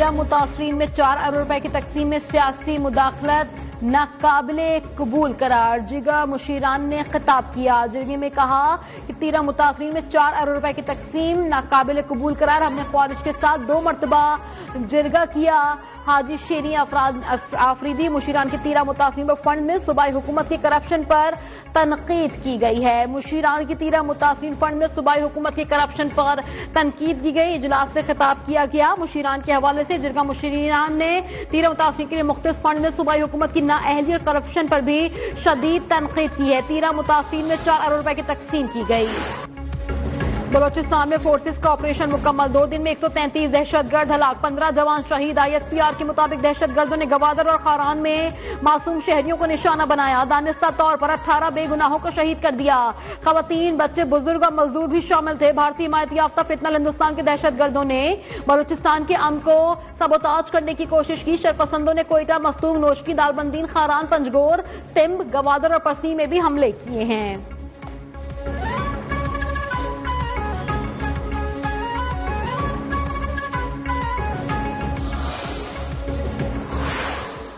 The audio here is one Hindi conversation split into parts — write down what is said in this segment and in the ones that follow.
13 मुतासरीन में 4 अरब रुपए की तकसीम में सियासी मुदाखलत नाकाबिले कबूल करार। जिरगा मुशीरान ने खिताब किया। जिरगे में कहा कि 13 मुतासरीन में 4 अरब रुपए की तकसीम नाकाबिले कबूल करार। हमने ख्वारिश के साथ 2 मरतबा जिरगा किया। हाजी शेरी आफरीदी मुशीरान के 13 मुतासरीन पर फंड में सूबाई हुकूमत की करप्शन पर तनकीद की गई है। मुशीरान की 13 मुतासरीन फंड में सूबाई हुकूमत की करप्शन पर तनकीद की गई। इजलास से खिताब किया गया। मुशीरान के हवाले से जिरगा मुशीरान ने 13 मुतासरीन के लिए मुख्तलिफ फंड में सूबाई हुकूमत की नाअहली और करप्शन पर भी शदीद तनकीद की है। 13 मुतासरीन में 4 अरब रुपए की तकसीम की गई। बलोचिस्तान में फोर्सेस का ऑपरेशन मुकम्मल। 2 दिन में 133 दहशतगर्द हलाक, 15 जवान शहीद। ISPR के मुताबिक दहशतगर्दों ने गवादर और खारान में मासूम शहरियों को निशाना बनाया। दानिस्ता तौर पर 18 बेगुनाहों को शहीद कर दिया। खवातीन, बच्चे, बुजुर्ग और मजदूर भी शामिल थे। भारतीय हिमायत याफ्ता फितनल हिंदुस्तान के दहशतगर्दों ने बलोचिस्तान के अमन को सबोताज करने की कोशिश की। शरपसंदों ने कोयटा, मस्तूंग, नोशकी, दालबंदीन, खारान, पंजगोर, तिम्ब, गवादर और पसनी में भी हमले किए हैं।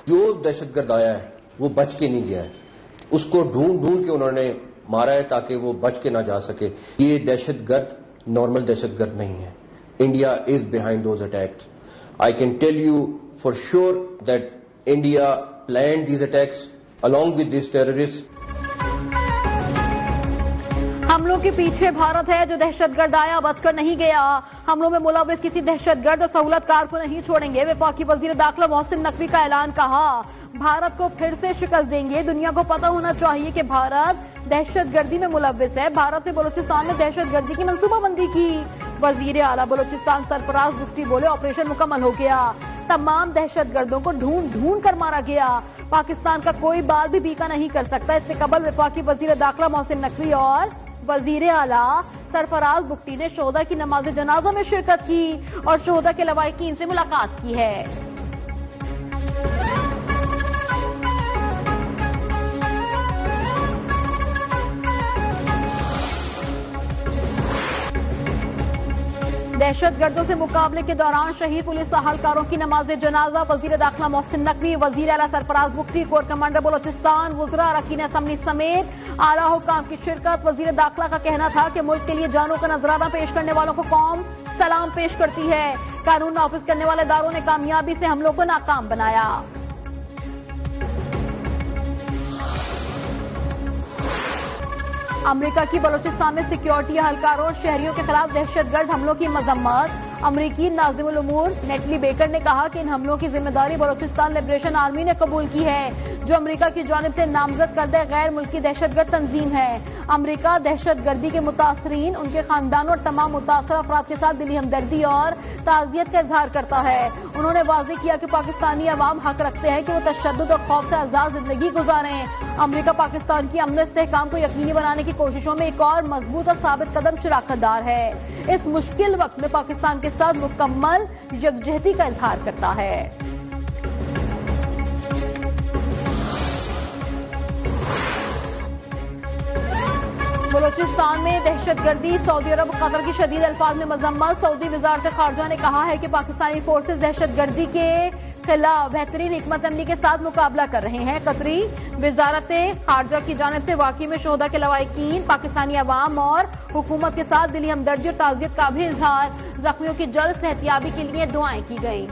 जो दहशतगर्द आया है वो बच के नहीं गया है, उसको ढूंढ के उन्होंने मारा है ताकि वो बच के ना जा सके। ये दहशतगर्द नॉर्मल दहशतगर्द नहीं है। India is behind those attacks. I can tell you for sure that India planned these attacks along with this terrorist. हमलों के पीछे भारत है। जो दहशतगर्द आया बचकर नहीं गया। हमलों में मुलविस किसी दहशतगर्द और सहूलतकार को नहीं छोड़ेंगे। वफाकी वजीर दाखिला मोहसिन नकवी का ऐलान। कहा, भारत को फिर से शिकस्त देंगे। दुनिया को पता होना चाहिए कि भारत दहशतगर्दी में मुलविस है। भारत ने बलूचिस्तान में दहशतगर्दी की मंसूबाबंदी की। वजीर आला बलूचिस्तान सरफराज बुख्ती बोले, ऑपरेशन मुकम्मल हो गया। तमाम दहशतगर्दों को ढूंढ कर मारा गया। पाकिस्तान का कोई बाल भी बीका नहीं कर सकता। इससे कबल वफाकी वजीर दाखिला मोहसिन नकवी और वजीर आला सरफराज बुख्ती ने शोहदा की नमाज जनाजा में शिरकत की और शोहदा के लवाहिकीन से मुलाकात की है। दहशतगर्दों से मुकाबले के दौरान शहीद पुलिस अहलकारों की नमाज जनाजा। वजीर दाखिला मोहसिन नकवी, वजीर आला सरफराज बुख्ती, कोर कमांडर बलोचिस्तान, वुज़रा, अरकान असम्बली समेत आला हुक्काम की शिरकत। वजीर दाखिला का कहना था कि मुल्क के लिए जानों का नजराना पेश करने वालों को कौम सलाम पेश करती है। कानून नाफिज करने वाले इदारों ने कामयाबी से हमलों को नाकाम बनाया। अमेरिका की बलूचिस्तान में सिक्योरिटी एहलकारों और शहरियों के खिलाफ दहशतगर्द हमलों की मजम्मत। अमरीकी नाज़िमुल उमूर नेटली बेकर ने कहा कि इन हमलों की जिम्मेदारी बलूचिस्तान लिबरेशन आर्मी ने कबूल की है, जो अमरीका की जानिब से नामजद करदे गैर मुल्की दहशतगर्द तंजीम है। अमरीका दहशतगर्दी के मुतासरीन, उनके खानदानों और तमाम मुतासर अफराद के साथ दिली हमदर्दी और ताज़ियत का इजहार करता है। उन्होंने वाज़ेह किया कि पाकिस्तानी अवाम हक रखते हैं कि वो तशद्दुद और खौफ से आजाद जिंदगी गुजारें। अमरीका पाकिस्तान की अमन इस्तेहकाम को यकीनी बनाने की कोशिशों में एक और मजबूत और साबित कदम शराकतदार है। इस मुश्किल वक्त में पाकिस्तान के साथ मुकम्मल यकजहती का इजहार करता है। बलूचिस्तान में दहशतगर्दी, सऊदी अरब कतर की शदीद अल्फाज में मजम्मत। सऊदी वजारत खारजा ने कहा है कि पाकिस्तानी फोर्सेज दहशतगर्दी के खिलाफ बेहतरीन हिकमत अमली के साथ मुकाबला कर रहे हैं। कतरी वजारत खारजा की जानिब से वाकई में शोहदा के लवाहिकीन, पाकिस्तानी अवाम और हुकूमत के साथ दिली हमदर्दी और ताज़ियत का भी इजहार। जख्मियों की जल्द सेहतियाबी के लिए दुआएं की गई।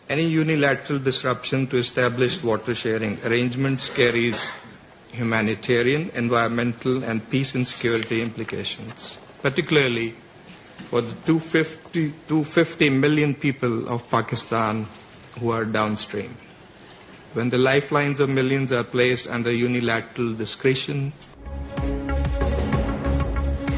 Any unilateral disruption to established water sharing arrangements carries humanitarian, environmental and peace and security implications, particularly for the 250 million people of Pakistan who are downstream. When the lifelines of millions are placed under unilateral discretion,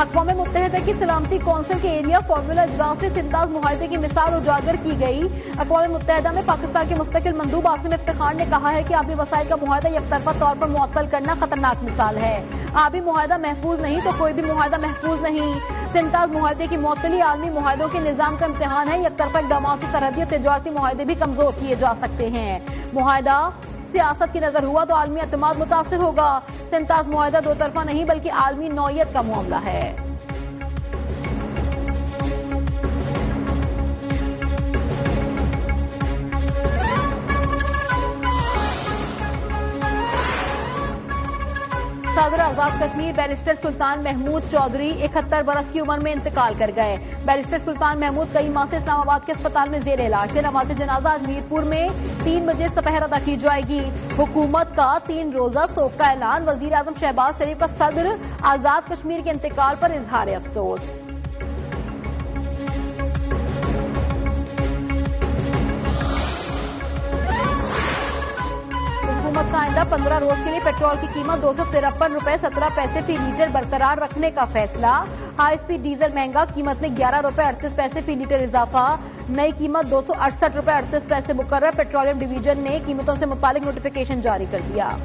अक़वाम मुत्तहिदा की सलामती कौंसिल के एरिया फार्मूला इजलास से सिंताज मुआहदे की मिसाल उजागर की गई। अक़वाम मुत्तहिदा में पाकिस्तान के मुस्तकिल मंदूब आसिम इफ्तिखार ने कहा है कि आबी वसाइल का मुआहदा यकतरफा तौर पर मुअत्तल करना खतरनाक मिसाल है। आबी मुआहदा महफूज नहीं तो कोई भी मुआहदा महफूज नहीं। सिंताज मुआहदे की मुअत्तली आलमी मुआहदों के निजाम का इम्तिहान है। यकतरफा इक़दामात से सरहदी और तिजारती मुआहदे भी कमजोर किए जा सकते हैं। मुआहदा सियासत की नजर हुआ तो आलमी एतमाद मुतासिर होगा। सिंताज मुआहदा दो तरफा नहीं बल्कि आलमी नौयत का मामला है। सदर आजाद कश्मीर बैरिस्टर सुल्तान महमूद चौधरी 71 बरस की उम्र में इंतकाल कर गए। बैरिस्टर सुल्तान महमूद कई माह से इस्लामाबाद के अस्पताल में जेर इलाज थे। नमाज जनाजा आज मीरपुर में 3 बजे सपहर अदा की जाएगी। हुकूमत का 3 रोजा शोक का ऐलान। वजीर आजम शहबाज शरीफ का सदर आजाद कश्मीर के इंतकाल पर इजहार अफसोस। हुकूमत का आइंदा 15 रोज के लिए पेट्रोल की कीमत 253 रुपए 17 पैसे फी लीटर बरकरार रखने का फैसला। हाई स्पीड डीजल महंगा, कीमत में 11 रुपए 38 पैसे फी लीटर इजाफा। नई कीमत 268 रुपए 38 पैसे मुकर्रर। पेट्रोलियम डिवीजन ने कीमतों से मुतालिक नोटिफिकेशन जारी कर दिया।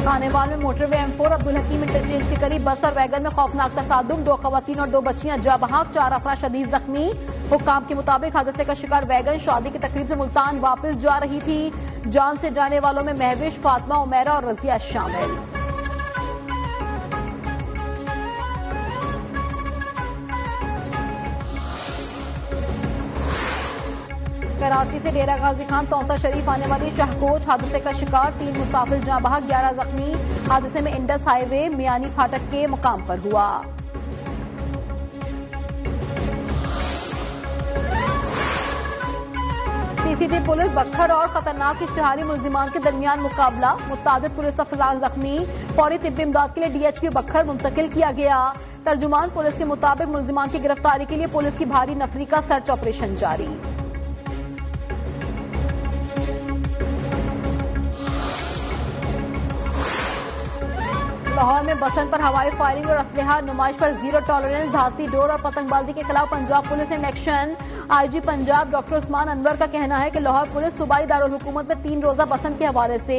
खानेवाल में मोटरवे M4 अब्दुल हकीम इंटरचेंज के करीब बस और वैगन में खौफनाक तसादुम। 2 खवातीन और 2 बच्चियां जा बहक, 4 अफराद शदीद जख्मी। हुक्काम के मुताबिक हादसे का शिकार वैगन शादी की तकरीब से मुल्तान वापस जा रही थी। जान से जाने वालों में महविश, फातिमा, उमेरा और रजिया शामिल। कराची से डेरा गाजी खान तौसा शरीफ आने वाली शाहकोच हादसे का शिकार, 3 मुसाफिर जाँ बहक, 11 जख्मी। हादसे में इंडस हाईवे मियानी फाटक के मुकाम पर हुआ। सीसीटी पुलिस बखर और खतरनाक इश्तिहारी मुलजिमान के दरमियान मुकाबला। मुतादिद पुलिस अफसरान जख्मी। फौरी तिब्बी इमदाद के लिए DHQ बखर मुंतकिल किया गया। तर्जुमान पुलिस के मुताबिक मुलजिमान की गिरफ्तारी के लिए पुलिस की भारी नफरी का सर्च ऑपरेशन जारी। लाहौर में बसंत पर हवाई फायरिंग और असलहा नुमाइश पर जीरो टॉलरेंस। धाती डोर और पतंगबाजी के खिलाफ Punjab police in action. IG Punjab doctor Usman Anwar का कहना है कि लाहौर पुलिस सूबाई दारुल हुकूमत में 3 रोजा बसंत के हवाले से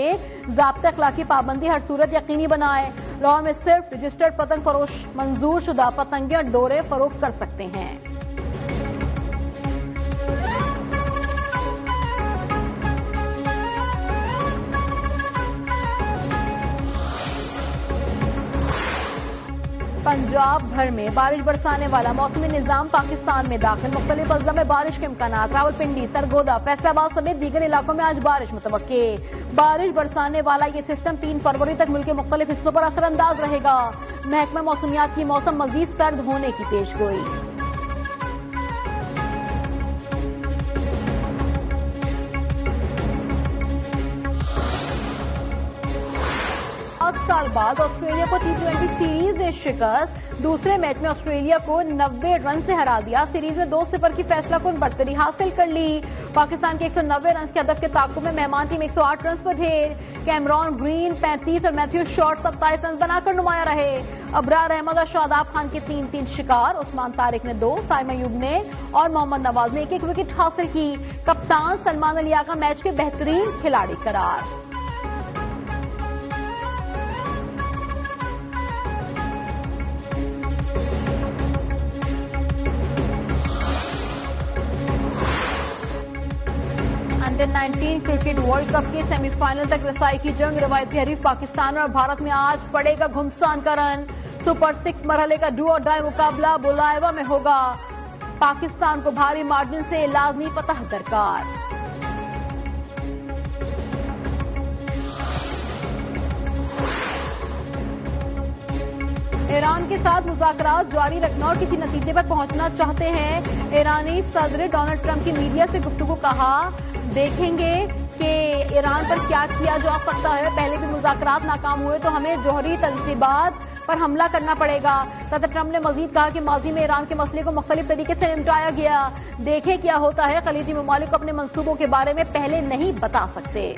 ज़ाब्ता अखलाकी पाबंदी हर सूरत यकीनी बनाए। लाहौर में सिर्फ रजिस्टर्ड पतंग फरोश मंजूर शुदा पतंगे और डोरे फरोख्त कर सकते हैं। पंजाब भर में बारिश बरसाने वाला मौसमी निजाम पाकिस्तान में दाखिल। मुख्तलिफ अजला में बारिश के इम्कानात। रावलपिंडी, सरगोदा, फैसलाबाद समेत दीगर इलाकों में आज बारिश मुतवक्के। बारिश बरसाने वाला ये सिस्टम 3 फरवरी तक मुल्क के मुख्तलिफ हिस्सों पर असरअंदाज रहेगा। महकमा मौसमियात की मौसम मजीद सर्द होने की पेशगोई। 7 साल बाद ऑस्ट्रेलिया को T20 सीरीज में शिकस्त। दूसरे मैच में ऑस्ट्रेलिया को 90 रन से हरा दिया। सीरीज में 2-0 की फैसला कुन बढ़तरी हासिल कर ली। पाकिस्तान के 190 रन के हदफ के ताक़ुब में मेहमान टीम 108 रन पर ढेर। कैमरॉन ग्रीन 35 और मैथ्यू शॉर्ट 27 रन बनाकर नुमाया रहे। अबरार अहमद और शादाब खान के 3-3 शिकार। उस्मान तारिक ने 2, साइम अयूब ने और मोहम्मद नवाज ने 1-1 विकेट हासिल की। कप्तान सलमान अली आगा मैच के बेहतरीन खिलाड़ी करार। अंडर-19 क्रिकेट वर्ल्ड कप के सेमीफाइनल तक रसाई की जंग। रवायती हरीफ पाकिस्तान और भारत में आज पड़ेगा घुमसान का रन। सुपर 6 मरहले का डू और डाई मुकाबला बुलाएवा में होगा। पाकिस्तान को भारी मार्जिन से लाजमी फतह दरकार। ईरान के साथ मुज़ाकरात जारी रखना और किसी नतीजे पर पहुंचना चाहते हैं। ईरानी सदर डोनाल्ड ट्रंप की मीडिया से गुफ्तगू। कहा देखेंगे कि ईरान पर क्या किया जा सकता है। पहले भी मुज़ाकरात नाकाम हुए तो हमें जौहरी तंसीबात पर हमला करना पड़ेगा। सदर ट्रंप ने मजीद कहा कि माजी में ईरान के मसले को मुख्तलिफ तरीके से निपटाया गया। देखें क्या होता है। खलीजी ममालिक को अपने मंसूबों के बारे में पहले नहीं बता सकते।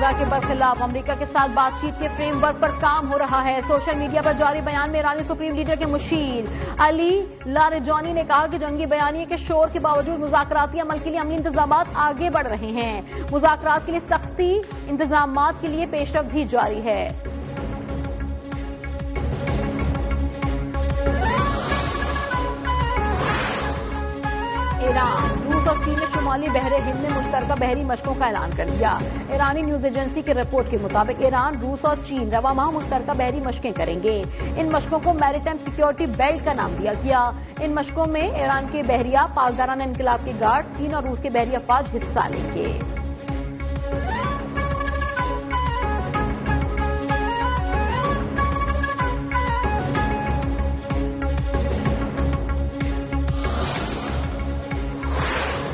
गाजा के बरखिलाफ अमेरिका के साथ बातचीत के फ्रेमवर्क पर काम हो रहा है। सोशल मीडिया पर जारी बयान में ईरानी सुप्रीम लीडर के मुशीर अली लारेजानी ने कहा कि जंगी बयानिए के शोर के बावजूद मुज़ाकराती अमल के लिए अमली इंतजामात आगे बढ़ रहे हैं। मुज़ाकरात के लिए सख्ती इंतजामात के लिए पेशरफ्त भी जारी है। ईरान, रूस और चीन ने शुमाली बहरे हिंद में मुश्तरका बहरी मशकों का ऐलान कर दिया। ईरानी न्यूज एजेंसी की रिपोर्ट के मुताबिक ईरान, रूस और चीन रवा माह मुश्तरका बहरी मशकें करेंगे। इन मशकों को मैरीटाइम सिक्योरिटी बेल्ट का नाम दिया गया। इन मशकों में ईरान के बहरिया, पासदाराना इनकलाब के गार्ड, चीन और रूस के बहरी अफवाज हिस्सा लेंगे।